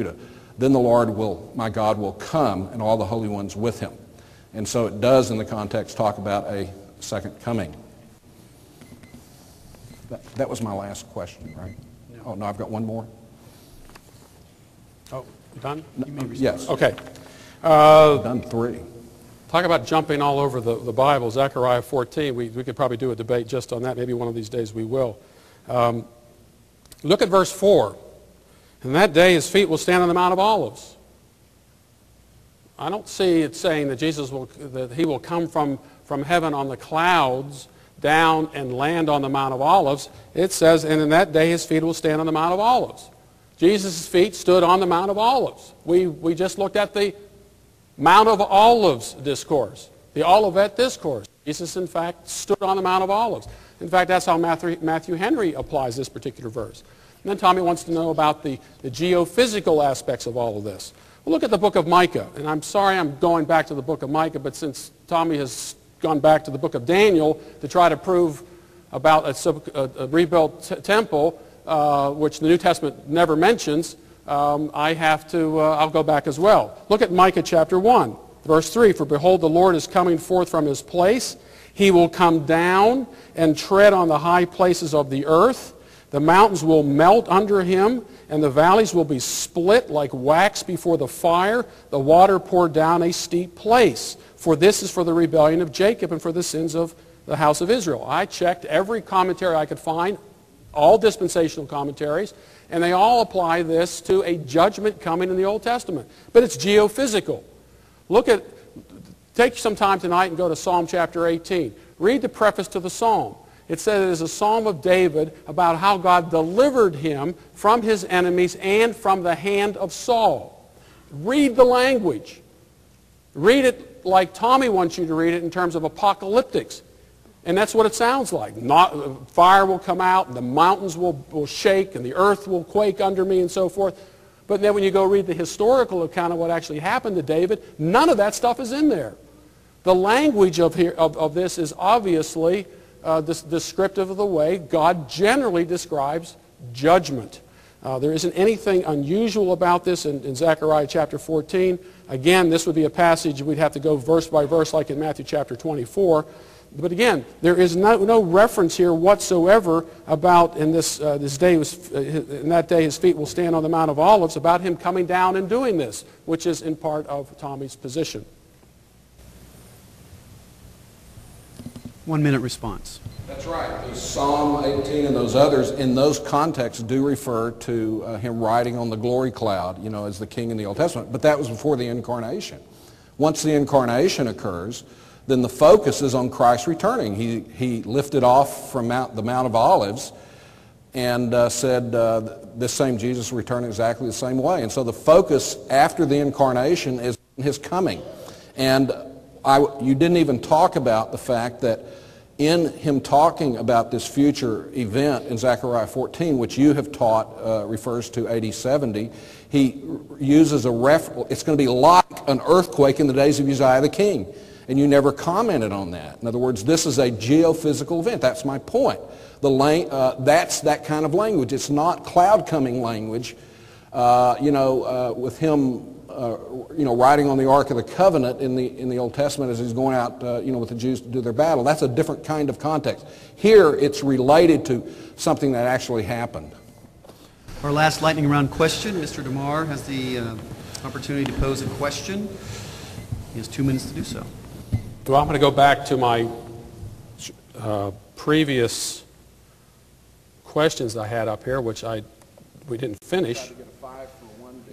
Judah. Then the Lord will, my God, will come, and all the holy ones with him. And so it does, in the context, talk about a second coming. That was my last question, right? No. Oh, no, I've got one more. Oh, you done? No, yes. Okay. I've done three. Talk about jumping all over the Bible. Zechariah 14, we could probably do a debate just on that. Maybe one of these days we will. Look at verse 4. And that day his feet will stand on the Mount of Olives. I don't see it saying that that he will come from heaven on the clouds down and land on the Mount of Olives. It says, and in that day his feet will stand on the Mount of Olives. Jesus' feet stood on the Mount of Olives. We just looked at the Mount of Olives discourse, the Olivet discourse. Jesus, in fact, stood on the Mount of Olives. In fact, that's how Matthew Henry applies this particular verse. And then Tommy wants to know about the geophysical aspects of all of this. Well, look at the book of Micah. And I'm sorry I'm going back to the book of Micah, but since Tommy has gone back to the book of Daniel to try to prove about a rebuilt temple, which the New Testament never mentions, I'll go back as well. Look at Micah chapter 1, verse 3. For behold, the Lord is coming forth from his place. He will come down and tread on the high places of the earth. The mountains will melt under him, and the valleys will be split like wax before the fire. The water poured down a steep place. For this is for the rebellion of Jacob and for the sins of the house of Israel. I checked every commentary I could find, all dispensational commentaries, and they all apply this to a judgment coming in the Old Testament. But it's geophysical. Take some time tonight and go to Psalm chapter 18. Read the preface to the psalm. It says it is a psalm of David about how God delivered him from his enemies and from the hand of Saul. Read the language. Read it like Tommy wants you to read it in terms of apocalyptics. And that's what it sounds like. Fire will come out, and the mountains will shake, and the earth will quake under me, and so forth. But then when you go read the historical account of what actually happened to David, none of that stuff is in there. The language of this is obviously descriptive of the way God generally describes judgment. There isn't anything unusual about this in Zechariah chapter 14. Again, this would be a passage we'd have to go verse by verse like in Matthew chapter 24. But again, there is no reference here whatsoever about in that day his feet will stand on the Mount of Olives, about him coming down and doing this, which is in part of Tommy's position. 1 minute response. That's right. Psalm 18 and those others, in those contexts, do refer to him riding on the glory cloud, as the king in the Old Testament. But that was before the incarnation. Once the incarnation occurs, then the focus is on Christ returning. He lifted off from the Mount of Olives and said, this same Jesus will return exactly the same way. And so the focus after the incarnation is his coming. And you didn't even talk about the fact that in him talking about this future event in Zechariah 14, which you have taught refers to AD 70, he uses it's going to be like an earthquake in the days of Uzziah the king. And you never commented on that. In other words, this is a geophysical event. That's my point. That's that kind of language. It's not cloud coming language, with him riding on the Ark of the Covenant in the Old Testament as he's going out, with the Jews to do their battle. That's a different kind of context. Here, it's related to something that actually happened. Our last lightning round question. Mr. Demar has the opportunity to pose a question. He has 2 minutes to do so. Well, I'm going to go back to my previous questions I had up here, which we didn't finish.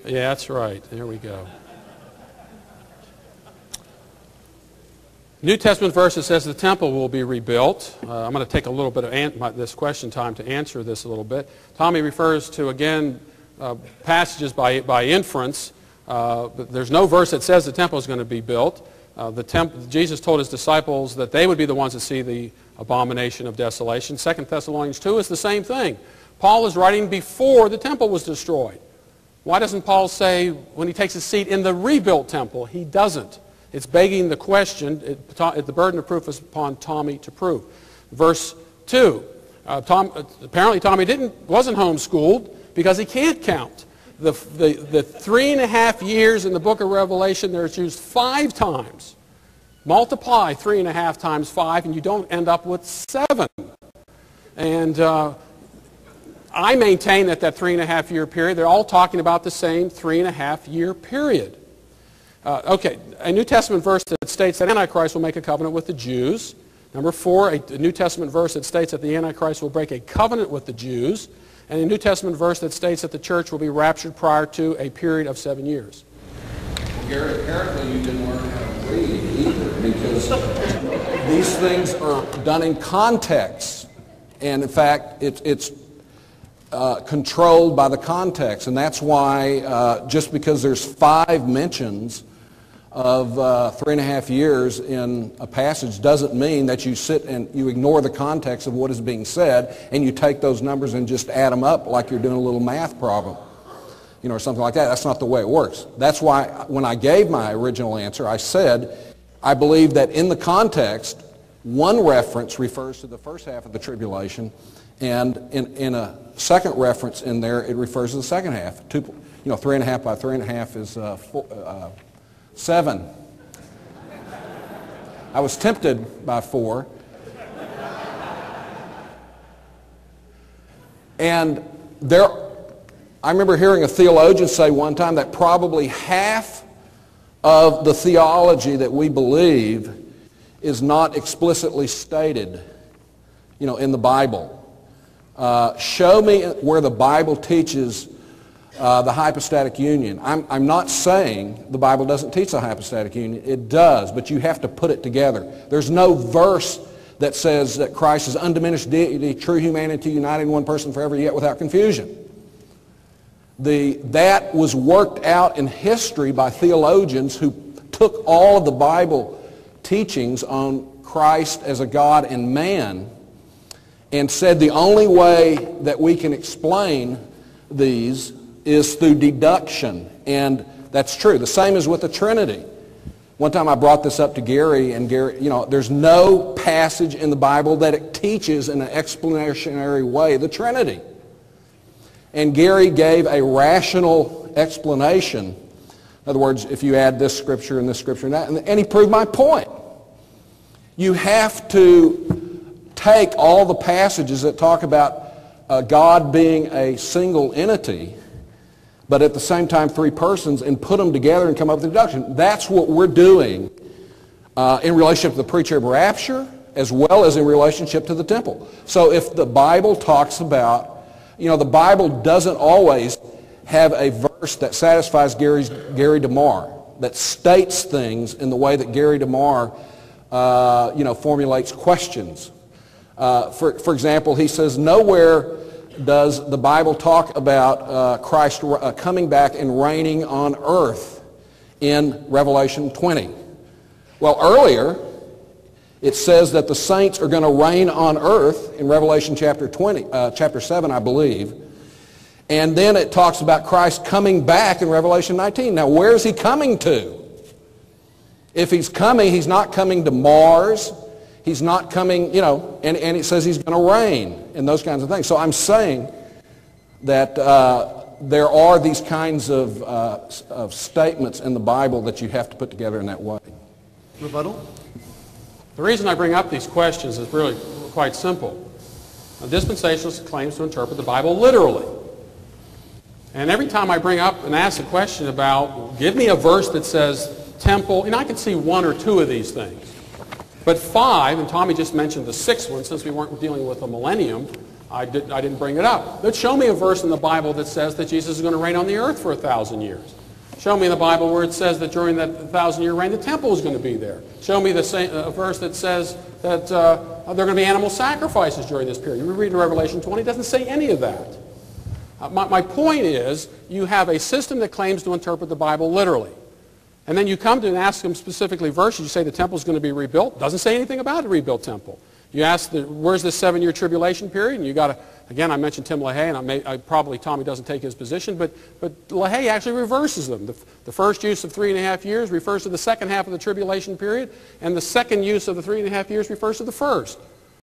Yeah, that's right. There we go. New Testament verse that says the temple will be rebuilt. I'm going to take a little bit of this question time to answer this a little bit. Tommy refers to, again, passages by inference. But there's no verse that says the temple is going to be built. Jesus told his disciples that they would be the ones that see the abomination of desolation. 2 Thessalonians 2 is the same thing. Paul is writing before the temple was destroyed. Why doesn't Paul say when he takes his seat in the rebuilt temple? He doesn't. It's begging the question. The burden of proof is upon Tommy to prove. Verse 2. Apparently Tommy wasn't homeschooled because he can't count. The 3.5 years in the book of Revelation, there's used 5 times. Multiply 3.5 times 5, and you don't end up with 7. And I maintain that 3.5 year period, they're all talking about the same 3.5 year period. Okay, a New Testament verse that states that Antichrist will make a covenant with the Jews. Number 4, a New Testament verse that states that the Antichrist will break a covenant with the Jews. And a New Testament verse that states that the church will be raptured prior to a period of 7 years. Well, Gary, apparently you didn't learn how to read either, because these things are done in context. And in fact, it's controlled by the context. And that's why just because there's 5 mentions of 3.5 years in a passage doesn't mean that you sit and you ignore the context of what is being said and you take those numbers and just add them up like you're doing a little math problem, you know, or something like that. That's not the way it works. That's why when I gave my original answer, I said I believe that in the context, one reference refers to the first half of the tribulation, and in a second reference in there, it refers to the second half. 3.5 by 3.5 is 7. I was tempted by 4. And I remember hearing a theologian say one time that probably half of the theology that we believe is not explicitly stated, in the Bible. Show me where the Bible teaches the hypostatic union. I'm not saying the Bible doesn't teach the hypostatic union. It does, but you have to put it together. There's no verse that says that Christ is undiminished deity, true humanity, united in one person forever, yet without confusion. That was worked out in history by theologians who took all of the Bible teachings on Christ as a God and man and said the only way that we can explain these is through deduction. And that's true. The same is with the Trinity. One time I brought this up to Gary, and Gary, there's no passage in the Bible that it teaches in an explanationary way the Trinity. And Gary gave a rational explanation. In other words, if you add this scripture and this scripture and that, and he proved my point. You have to take all the passages that talk about God being a single entity, but at the same time 3 persons, and put them together and come up with a deduction. That's what we're doing in relationship to the pre-trib rapture, as well as in relationship to the temple. So if the Bible talks about, the Bible doesn't always have a verse that satisfies Gary Demar, that states things in the way that Gary Demar formulates questions. For example, he says, nowhere does the Bible talk about Christ coming back and reigning on earth in Revelation 20. Well, earlier, it says that the saints are going to reign on earth in Revelation chapter 7, I believe. And then it talks about Christ coming back in Revelation 19. Now, where is he coming to? If he's coming, he's not coming to Mars. He's not coming, and it says he's going to reign and those kinds of things. So I'm saying that there are these kinds of statements in the Bible that you have to put together in that way. Rebuttal? The reason I bring up these questions is really quite simple. A dispensationalist claims to interpret the Bible literally. And every time I bring up and ask a question about, give me a verse that says temple, and I can see 1 or 2 of these things. But 5, and Tommy just mentioned the 6th one, since we weren't dealing with the millennium, I didn't bring it up. But show me a verse in the Bible that says that Jesus is going to reign on the earth for 1,000 years. Show me in the Bible where it says that during that 1,000-year reign, the temple is going to be there. Show me a verse that says that there are going to be animal sacrifices during this period. You read Revelation 20, it doesn't say any of that. My point is, you have a system that claims to interpret the Bible literally. And then you come to and ask them specifically verses. You say the temple is going to be rebuilt. Doesn't say anything about a rebuilt temple. You ask, where's this 7-year tribulation period? And you got to, again, I mentioned Tim LaHaye, and probably Tommy doesn't take his position, but LaHaye actually reverses them. The first use of 3.5 years refers to the second half of the tribulation period, and the second use of the 3.5 years refers to the first.